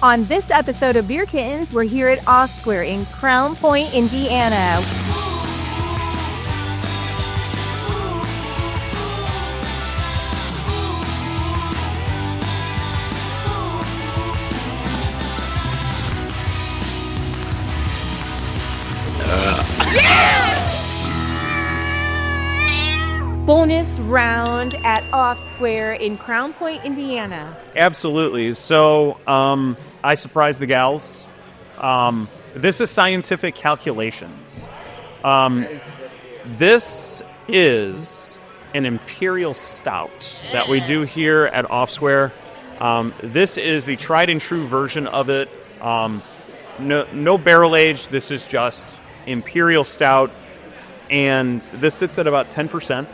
On this episode of Beer Kittens, we're here at Off Square in Crown Point, Indiana. Bonus round at Off Square in Crown Point, Indiana. Absolutely. So I surprised the gals. This is scientific calculations. This is an imperial stout that we do here at Off Square. This is the tried and true version of it. No barrel age. This is just imperial stout. And this sits at about 10%.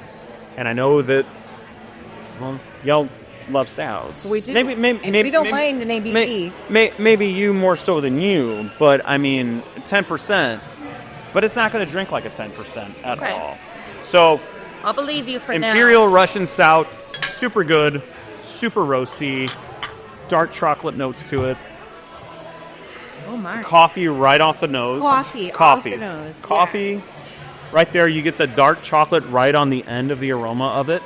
And I know that, well, y'all love stouts. We do. Maybe we don't mind an ABV. Maybe you more so than you, but I mean, 10%. But it's not going to drink like a 10% at all. So, I'll believe you for now. Imperial Russian Stout, super good, super roasty, dark chocolate notes to it. Oh my! Coffee right off the nose. Coffee off the nose. Coffee. Yeah. Right there, you get the dark chocolate right on the end of the aroma of it.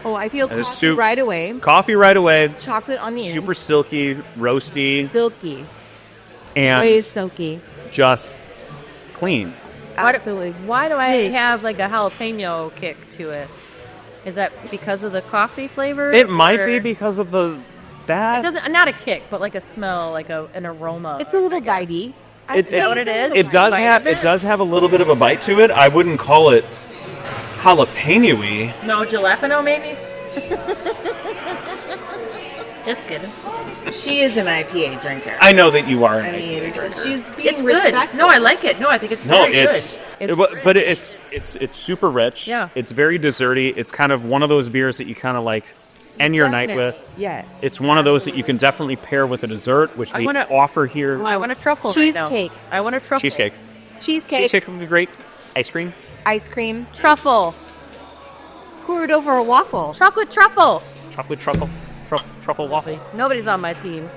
Oh, I feel coffee right away. Coffee right away. Chocolate on the end. Super silky, roasty. Silky. And way silky. Just clean. Absolutely. Why do I have like a jalapeno kick to it? Is that because of the coffee flavor? It might be because of that. It doesn't, not a kick, but like a smell, like an aroma. It's a little bitey. Is that what it is? It does have a little bit of a bite to it. I wouldn't call it jalapeno-y. No, jalapeno maybe? Just kidding. She is an IPA drinker. I know that you are an IPA drinker. She's being it's good. respectful. No, I like it. No, I think it's very good. But it's super rich. Yeah. It's very desserty. It's kind of one of those beers that you kind of like end your night with. Yes. It's one of those that you can definitely pair with a dessert, which we offer here. I want a truffle cheesecake. Right now. I want a truffle. Cheesecake. Cheesecake would be great. Ice cream. Truffle. Poured over a waffle. Chocolate truffle. Chocolate truffle waffle. Nobody's on my team.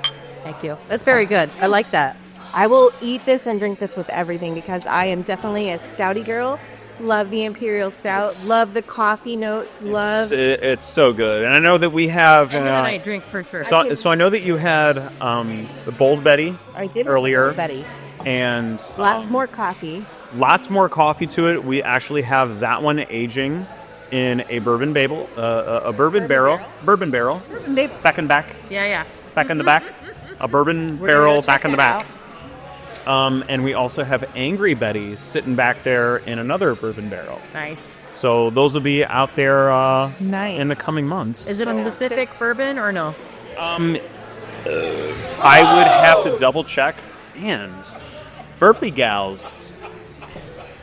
Thank you. That's very good. I like that. I will eat this and drink this with everything because I am definitely a stouty girl. Love the imperial stout. Love the coffee notes. It's so good. And I know that we have... And then I drink for sure. So I know that you had the Bold Betty I did earlier. Bold Betty. And... Lots more coffee. Lots more coffee to it. We actually have that one aging in a bourbon barrel. Bourbon barrel. Back and back. Yeah. Back in the back. A bourbon barrel back in the back. And we also have Angry Betty sitting back there in another bourbon barrel. Nice. So those will be out there nice. in the coming months. Is it a specific bourbon or no? I would have to double check. And Burpee Gals.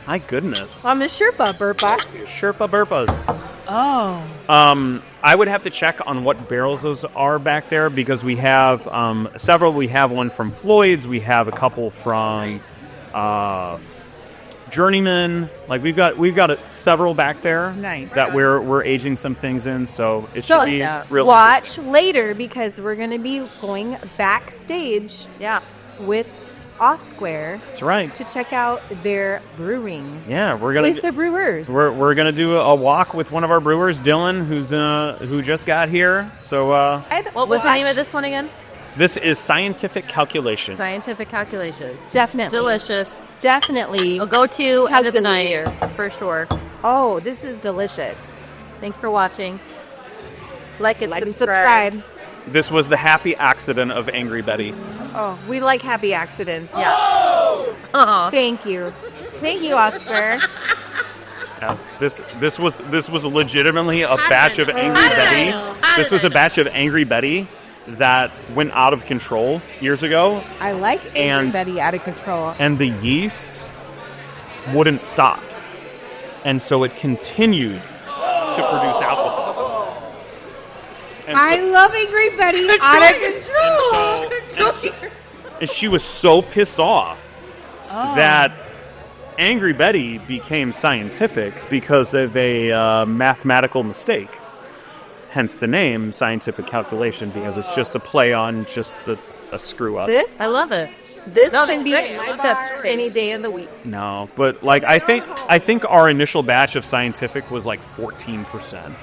My goodness. I'm the Sherpa Burpa. Sherpa Burpas. Oh. I would have to check on what barrels those are back there because we have several. We have one from Floyd's. We have a couple from Journeyman. Like we've got several back there. Nice. That we're aging some things in. So it should be real. Watch later because we're going to be going backstage. Yeah. With Off Square. That's right. To check out their brewing. Yeah, we're gonna with the brewers. We're gonna do a walk with one of our brewers, Dylan, who just got here. So what was the name of this one again? This is Scientific Calculation. Scientific Calculations. Definitely delicious. Definitely. I'll go to end of the night here for sure. Oh, this is delicious. Thanks for watching. Like and subscribe. This was the happy accident of Angry Betty. Oh, we like happy accidents. Yeah. Oh, thank you, Oscar. Yeah, this was legitimately a batch of Angry Betty. This was a batch of Angry Betty that went out of control years ago. I like Angry Betty out of control. And the yeast wouldn't stop, and so it continued to produce alcohol. I love Angry Betty out of control. And she was so pissed off that Angry Betty became scientific because of a mathematical mistake. hence the name Scientific Calculation, because it's just a play on just a screw up. This I love it. this No, can that's be great. in I my love that bar story. any day of the week. No, but like I think our initial batch of Scientific was like 14%.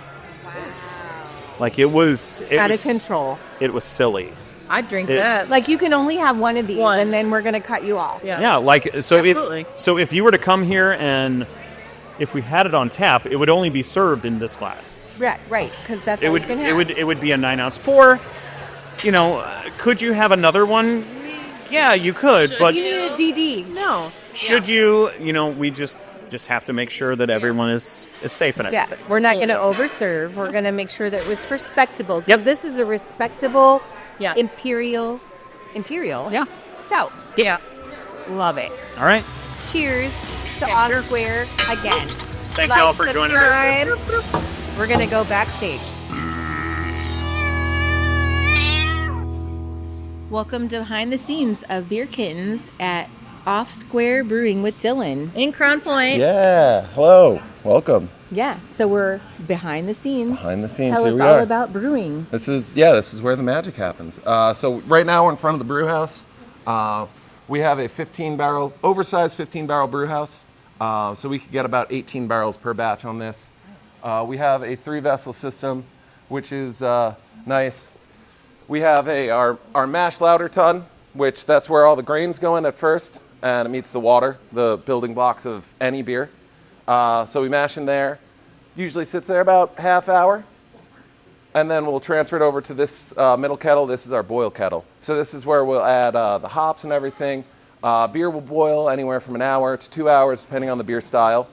Like it was Out of control. It was silly. I'd drink It- that. Like you can only have one of these, One. and then we're gonna cut you off. Yeah. Yeah, like so Absolutely. if you were to come here and if we had it on tap, it would only be served in this glass. Right, because that's It all would you can have. it would be a 9-ounce pour. You know, could you have another one? Yeah, you could, but You need a DD. No. should you? You know, we just have to make sure that everyone is safe and Yeah, everything. we're not going to overserve. We're going to make sure that it's respectable. Because this is a respectable Yeah. imperial Yeah. stout. Yeah. Love it. All right. Cheers to Yeah, Off cheers. Square again. Thank y'all for joining us. subscribe. We're going to go backstage. Welcome to behind the scenes of Beer Kittens at Off Square Brewing with Dylan. In Crown Point. Yeah, hello, welcome. Yeah, so we're behind the scenes. Behind the scenes, Tell here us we all are. about brewing. This is where the magic happens. So right now we're in front of the brew house. We have a oversized 15-barrel brew house. So we could get about 18 barrels per batch on this. We have a 3-vessel system, which is nice. We have our mash lauter tun, which that's where all the grains go in at first, and it meets the water, the building blocks of any beer. So we mash in there. Usually sits there about half hour, and then we'll transfer it over to this middle kettle. This is our boil kettle. So this is where we'll add the hops and everything. Beer will boil anywhere from an hour to 2 hours, depending on the beer style.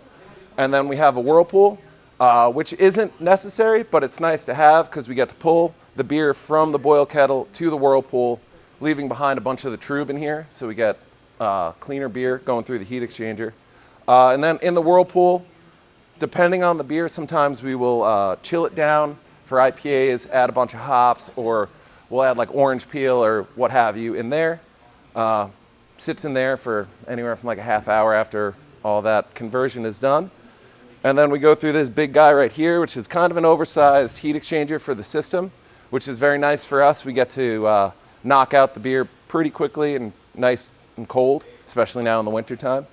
And then we have a whirlpool, which isn't necessary, but it's nice to have because we get to pull the beer from the boil kettle to the whirlpool, leaving behind a bunch of the trub in here, so we get cleaner beer going through the heat exchanger. And then in the whirlpool, depending on the beer, sometimes we will chill it down for IPAs, add a bunch of hops, or we'll add like orange peel or what have you in there. Sits in there for anywhere from like a half hour after all that conversion is done. And then we go through this big guy right here, which is kind of an oversized heat exchanger for the system, which is very nice for us. We get to knock out the beer pretty quickly and nice and cold, especially now in the wintertime.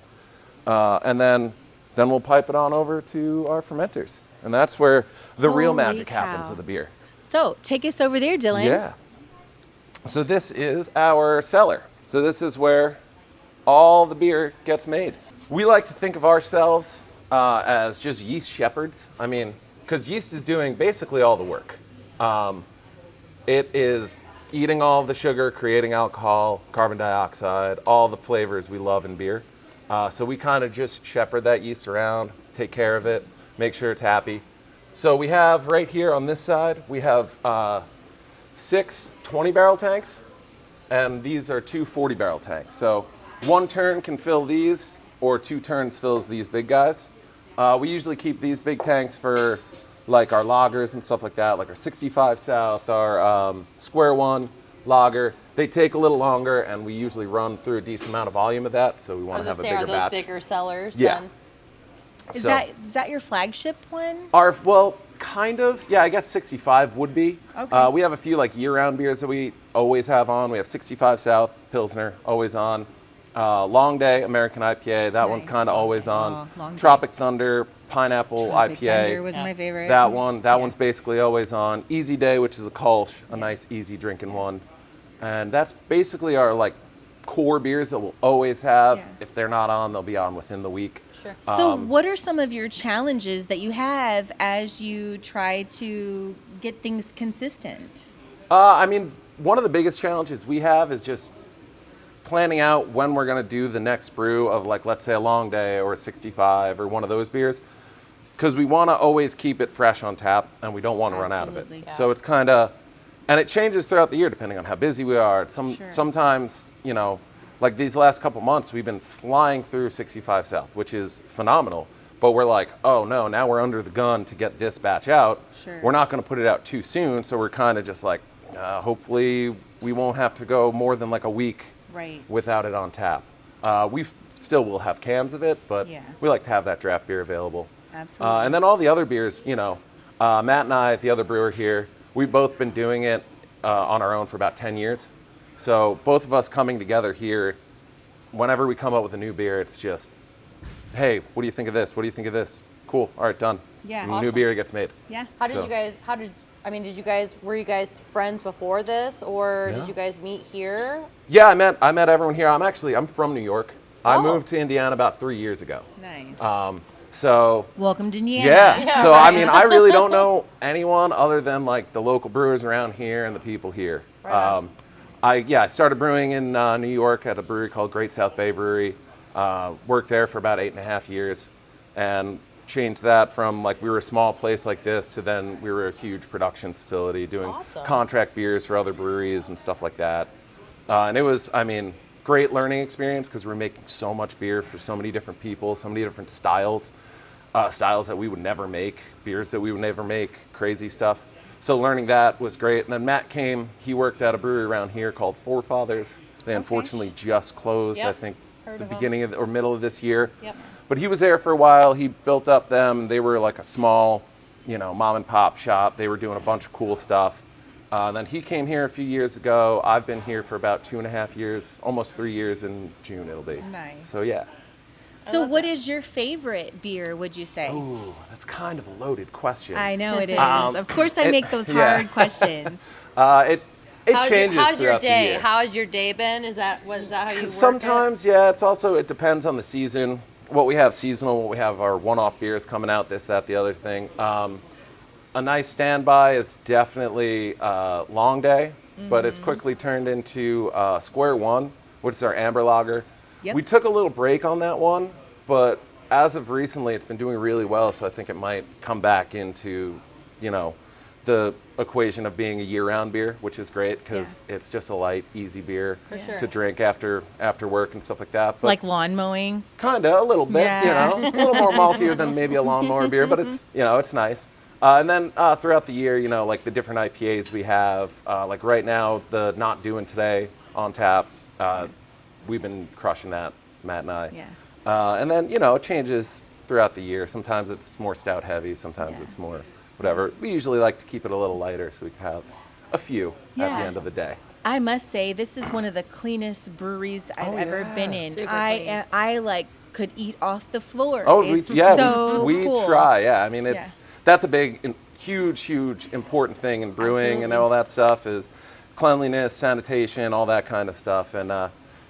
And then we'll pipe it on over to our fermenters. And that's where the real Holy magic cow. happens of the beer. So take us over there, Dylan. Yeah. So this is our cellar. So this is where all the beer gets made. We like to think of ourselves as just yeast shepherds. I mean, because yeast is doing basically all the work. It is eating all the sugar, creating alcohol, carbon dioxide, all the flavors we love in beer. So we kind of just shepherd that yeast around, take care of it, make sure it's happy. So we have right here on this side, we have 6 20-barrel tanks, and these are 2 40-barrel tanks. So 1 turn can fill these, or 2 turns fills these big guys. We usually keep these big tanks for like our lagers and stuff like that, like our 65 South, our Square One lager. They take a little longer, and we usually run through a decent amount of volume of that, so we want to have a bigger are those batch. bigger sellers? Yeah. Then? Is So- that your flagship one? Well, kind of. Yeah, I guess 65 would be. Okay. We have a few like year-round beers that we always have on. We have 65 South, Pilsner, always on. Long Day, American IPA, that one's Nice. kind of always on. Oh, Long Day. Tropic Thunder, Pineapple Tropic IPA. Thunder was my favorite. That one's basically always on. Easy Day, which is a Kolsch, a nice easy drinking one. And that's basically our like core beers that we'll always have. Yeah. If they're not on, they'll be on within the week. Sure. So what are some of your challenges that you have as you try to get things consistent? I mean, one of the biggest challenges we have is just planning out when we're going to do the next brew of, like, let's say a Long Day or a 65 or one of those beers, because we want to always keep it fresh on tap and we don't want to run out of it. Absolutely. So it's kind of, and it changes throughout the year depending on how busy we are. Sure. Sometimes, you know, like these last couple months, we've been flying through 65 South, which is phenomenal. But we're like, oh no, now we're under the gun to get this batch out. Sure. We're not going to put it out too soon, so we're kind of just like, hopefully we won't have to go more than like a week Right. without it on tap. We still will have cans of it, but Yeah. we like to have that draft beer available. Absolutely. And then all the other beers, you know, Matt and I, the other brewer here, we've both been doing it on our own for about 10 years. So both of us coming together here, whenever we come up with a new beer, it's just, hey, what do you think of this? What do you think of this? Cool. All right, done. Yeah. And new beer gets made. Yeah. Were you guys friends before this, or did you guys meet here? Yeah, I met everyone here. I'm from New York. I Oh. moved to Indiana about 3 years ago. Nice. So Welcome to Indiana. yeah. So I mean, I really don't know anyone other than like the local brewers around here and the people here. Right on. I started brewing in New York at a brewery called Great South Bay Brewery. Worked there for about 8.5 years, and changed that from like we were a small place like this to then we were a huge production facility doing Awesome. contract beers for other breweries and stuff like that. And it was, I mean, great learning experience because we're making so much beer for so many different people, so many different styles, styles that we would never make, beers that we would never make, crazy stuff. So learning that was great. And then Matt came, he worked at a brewery around here called Forefathers. They unfortunately just closed, Yep. I think, Heard the of 'em. beginning of or middle of this year. Yep. But he was there for a while. He built up them. They were like a small, mom and pop shop. They were doing a bunch of cool stuff. Then he came here a few years ago. I've been here for about 2.5 years, almost 3 years in June it'll be. Nice. So yeah. So what is your favorite beer, would you say? Ooh, that's kind of a loaded question. I know it is. Um, Of course I it- make those yeah. hard questions. It How's changes your throughout day? the year. How has your day been? Is that how you work Sometimes, yeah. It depends on the season. What we have seasonal, what we have our one-off beers coming out, this, that, the other thing. A nice standby is definitely Long Day, but it's quickly turned into Square One, which is our amber lager. Yep. We took a little break on that one, but as of recently, it's been doing really well. So I think it might come back into, the equation of being a year-round beer, which is great because it's just a light, easy beer For sure. to drink after work and stuff like that. But Like lawn mowing. kind of, a little bit, Yeah. a little more maltier than maybe a lawnmower beer, but it's, it's nice. And then throughout the year, like the different IPAs we have, like right now, the Not Doing Today on tap, we've been crushing that, Matt and I. Yeah. And then, it changes throughout the year. Sometimes it's more stout heavy, sometimes Yeah. it's more whatever. We usually like to keep it a little lighter so we can have a few at the Yes. end of the day. I must say, this is one of the cleanest breweries I've ever been in. Super I like could eat off the floor. Oh, it's so we cool. try. Yeah, I mean, Yeah. that's a big, huge important thing in brewing and all that stuff is cleanliness, sanitation, all that kind of stuff. And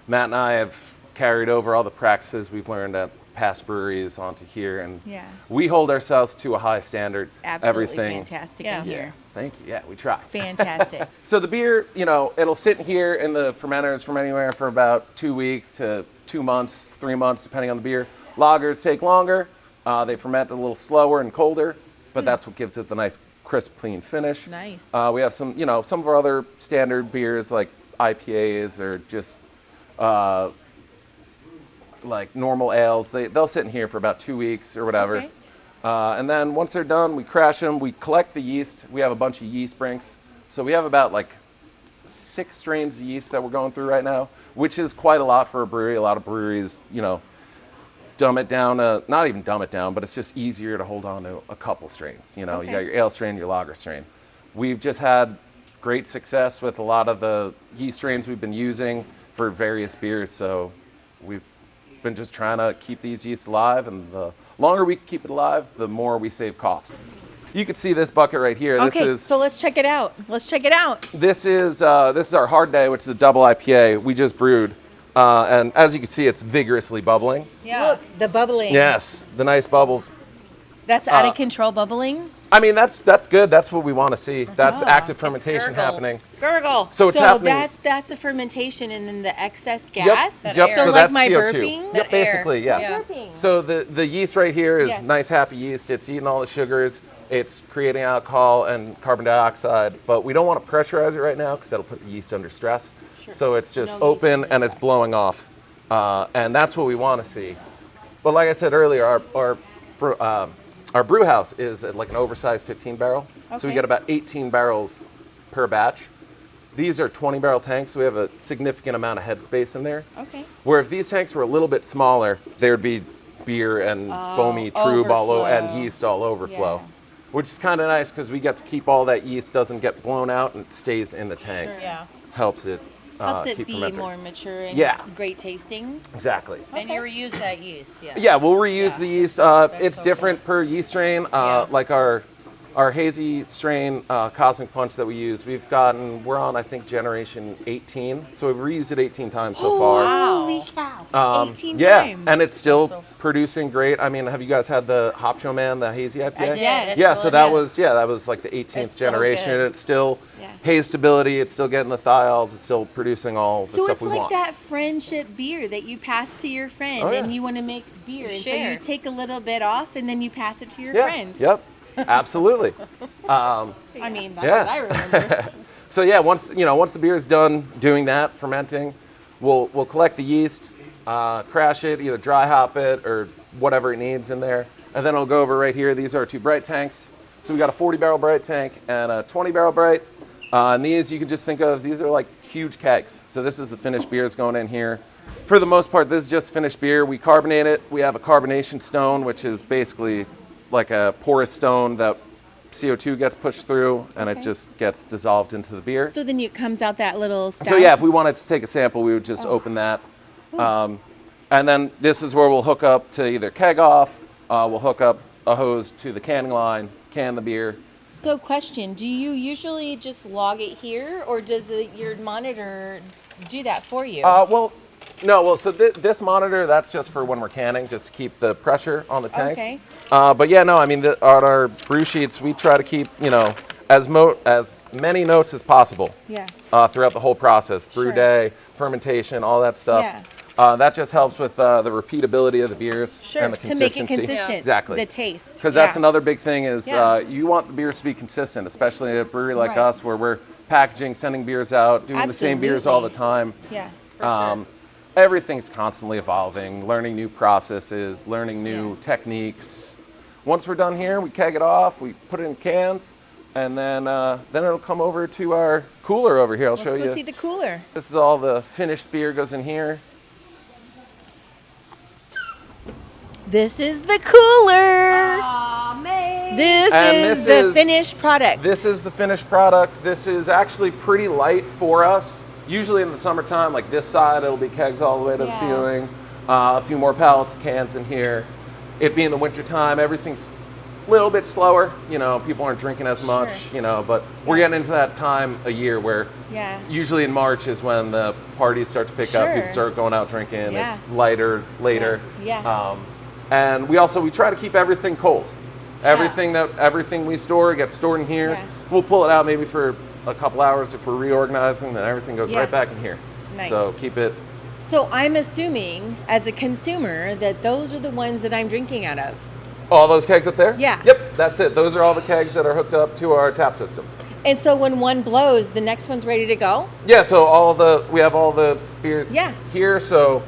Matt and I have carried over all the practices we've learned at past breweries onto here, and Yeah. we hold ourselves to a high standard. Absolutely Everything. fantastic Yeah. in here. Thank you. Yeah, we try. Fantastic. So the beer, it'll sit here in the fermenters from anywhere for about 2 weeks to 2 months, 3 months, depending on the beer. Lagers take longer. They ferment a little slower and colder, but that's what gives it the nice, crisp, clean finish. Nice. We have some, some of our other standard beers like IPAs or just like normal ales. They'll sit in here for about 2 weeks or whatever. Okay. And then once they're done, we crash them. We collect the yeast. We have a bunch of yeast brinks. So we have about like 6 strains of yeast that we're going through right now, which is quite a lot for a brewery. A lot of breweries, dumb it down. Not even dumb it down, but it's just easier to hold on to a couple strains. You got your ale strain, your lager strain. We've just had great success with a lot of the yeast strains we've been using for various beers. So we've been just trying to keep these yeasts alive, and the longer we keep it alive, the more we save cost. You can see this bucket right here. Okay, so let's check it out. This is our Hard Day, which is a double IPA we just brewed, and as you can see, it's vigorously bubbling. Yeah. Look, the bubbling. Yes, the nice bubbles. That's out of control bubbling. I mean, that's good. That's what we want to see. That's active fermentation Gurgle. happening. Gurgle. So it's happening. that's the fermentation, and then the excess Yep, gas. That yep. air. So So that's like my CO2. burping? Yep, That air. basically, yeah. Yeah. Burping. So the yeast right here is Yes. nice, happy yeast. It's eating all the sugars. It's creating alcohol and carbon dioxide. But we don't want to pressurize it right now because that'll put the yeast under stress. Sure. So it's just No yeast open under and it's stress. blowing off. And that's what we want to see. But like I said earlier, our brew house is at like an oversized 15 barrel. So we Okay. get about 18 barrels per batch. These are 20 barrel tanks, so we have a significant amount of headspace in there. Okay. Where if these tanks were a little bit smaller, there would be beer and foamy trube all over and overflow. yeast all overflow. which is kind of nice because we get to keep all that yeast, doesn't get blown out and it stays in the tank. Sure. Yeah. Helps it Helps it keep be fermenting. more mature and Yeah. great tasting. Exactly. And you reuse that yeast, yeah. Yeah, we'll reuse Yeah. the yeast. It's so different per yeast strain. Yeah. Like our hazy strain Cosmic Punch that we use, we're on I think generation 18, so we've reused it 18 times so far. Holy cow. 18 Yeah, times. and it's still So- producing great. I mean, have you guys had the Hop Show Man, the hazy IPA? I did. Yes. It's Yeah, still so in that this. was like the 18th It's so generation. good. It's still Yeah. haze stability. It's still getting the thiols. It's still producing all the So stuff it's we like want. that friendship beer that you pass to your friend Oh, yeah. and you want to make beer. And so Share. you take a little bit off and then you pass it to your Yeah. friend. Yep. Absolutely. I mean, that's Yeah. what I remember. So yeah, once the beer is done doing that, fermenting, we'll collect the yeast, crash it, either dry hop it or whatever it needs in there, and then it'll go over right here. These are our 2 bright tanks. So we got a 40-barrel bright tank and a 20-barrel bright. And these you can just think of, these are like huge kegs. So this is the finished beers going in here. For the most part, this is just finished beer. We carbonate it. We have a carbonation stone, which is basically like a porous stone that CO2 gets pushed through and it Okay. just gets dissolved into the beer. So then it comes out that little stout. So yeah, if we wanted to take a sample, we would just open that. And then this is where we'll hook up to either keg off, we'll hook up a hose to the canning line, can the beer. So question, do you usually just log it here or does your monitor do that for you? So this monitor, that's just for when we're canning, just to keep the pressure on the tank. Okay. But yeah, no, I mean, on our brew sheets, we try to keep, as many notes as possible. Yeah. Throughout the whole process, brew Sure. day, fermentation, all that stuff. Yeah. That just helps with the repeatability of the beers Sure, and the to make consistency. it consistent. Exactly. The taste. Because that's Yeah. another big thing is Yeah. you want the beers to be consistent, especially at a brewery like Right. us where we're packaging, sending beers out, doing the same beers all the time. Yeah. Everything's constantly evolving, learning new processes, learning new techniques. Once we're done here, we keg it off, we put it in cans, and then it'll come over to our cooler over here. I'll show Let's you. go see the cooler. This is all the finished beer goes in here. This is the cooler. Aw, man. This And is this the is- finished product. This is the finished product. This is actually pretty light for us. Usually in the summertime, like this side, it'll be kegs all the way to the Yeah. ceiling. A few more pallets of cans in here. It being the wintertime, everything's a little bit slower. People aren't drinking as much, Sure. but we're getting into that time a year where Yeah. usually in March is when the parties start to pick up. Sure. People start going out drinking. Yeah. It's lighter later. Yeah. And we try to keep everything cold. Everything we store gets stored in here. Yeah. We'll pull it out maybe for a couple hours if we're reorganizing, then everything goes Yeah. right back in here. Nice. So keep it. So I'm assuming, as a consumer, that those are the ones that I'm drinking out of. All those kegs up there? Yeah. Yep, that's it. Those are all the kegs that are hooked up to our tap system. And so when one blows, the next one's ready to go? Yeah, so we have all the beers Yeah. here. So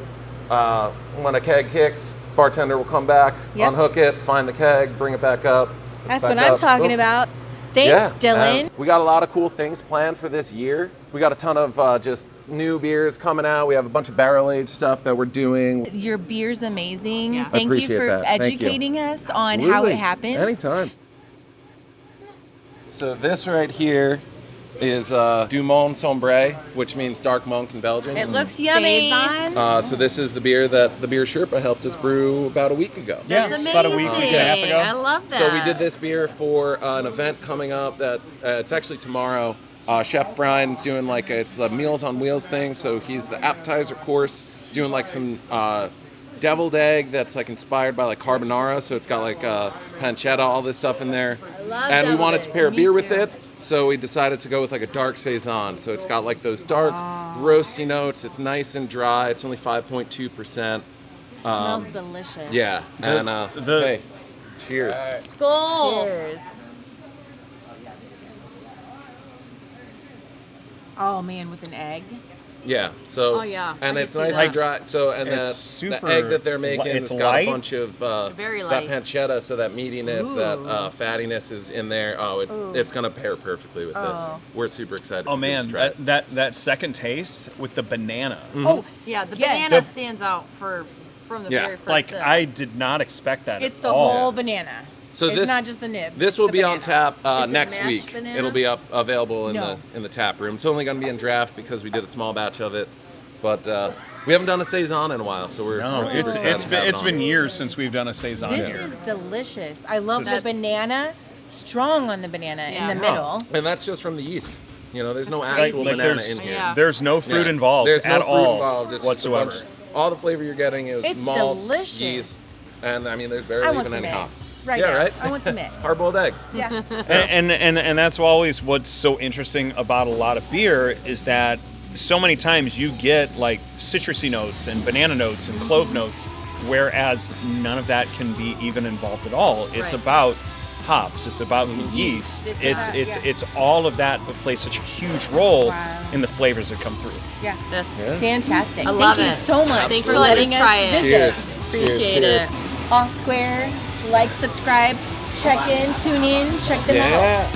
when a keg kicks, bartender will come back, Yep. unhook it, find the keg, bring it back up. That's back what I'm up. talking Boom. about. Thanks, Yeah, Dylan. and we got a lot of cool things planned for this year. We got a ton of just new beers coming out. We have a bunch of barrel aged stuff that we're doing. Your beer's amazing. Yeah. Thank you Appreciate for that. Thank you. educating us on how Absolutely. it happens. Anytime. So this right here is Du Monde Sombre, which means dark monk in Belgian. It looks yummy. Saison. So this is the beer that the Beer Sherpa helped us brew about a week ago. Yeah, That's about a week and a half amazing. ago. I love that. So we did this beer for an event coming up that it's actually tomorrow. Chef Brian's doing it's a Meals on Wheels thing. So he's the appetizer course. He's doing some deviled egg that's inspired by carbonara. So it's got pancetta, all this stuff in there. I love And we deviled wanted to egg. pair a Me beer with too. it. So we decided to go with a dark Saison. So it's got those dark roasty notes. It's nice and dry. It's only 5.2%. Smells delicious. Yeah. And hey, cheers. Skull. Cheers. Oh man, with an egg. Yeah. So. Oh, yeah. And I it's can see nice that. and dry. So and It's the super egg that they're making, it's it's got light. a bunch of Very that light. pancetta. So that meatiness, that fattiness is in there. Oh, Ooh. it's gonna pair perfectly with this. Oh. We're super excited. Oh for you to man, try it. that second taste with the banana. Oh, Yeah, the Yes. banana The- stands out from the Yeah. very first sip. I did not expect that it's at the all. whole banana. So It's this not just the nib. This will the be on banana. tap it next mashed week. banana? It'll be available in No. the tap room. It's only going to be in draft because we did a small batch of it, but we haven't done a saison in a while, so we're No, super excited to have it it's on. been years since we've done a saison This here. is delicious. I love the That's- banana. Strong on the banana in Yeah. the middle. And that's just from the yeast. You know, there's no That's actual crazy. banana there's- in here. Yeah. There's no fruit Yeah. involved There's no at fruit all involved, just whatsoever. a bunch- all the flavor you're getting is It's malts, delicious. yeast, and I mean, there's I barely want even some any eggs. hops. Right yeah, now. right? I want some eggs. Hard-boiled eggs. Yeah. And that's always what's so interesting about a lot of beer is that so many times you get like citrusy notes and banana notes and clove notes, whereas none of that can be even involved at all. It's Right. about hops. It's about the yeast. It's all of that that plays such a huge role Wow. in the flavors that come through. Yeah. That's Fantastic. I love Thank it. you so much Thanks for for letting letting us us try it. visit. Cheers. Appreciate Cheers, it. cheers. Off Square, like, subscribe, check in, tune in, check them out. Yeah.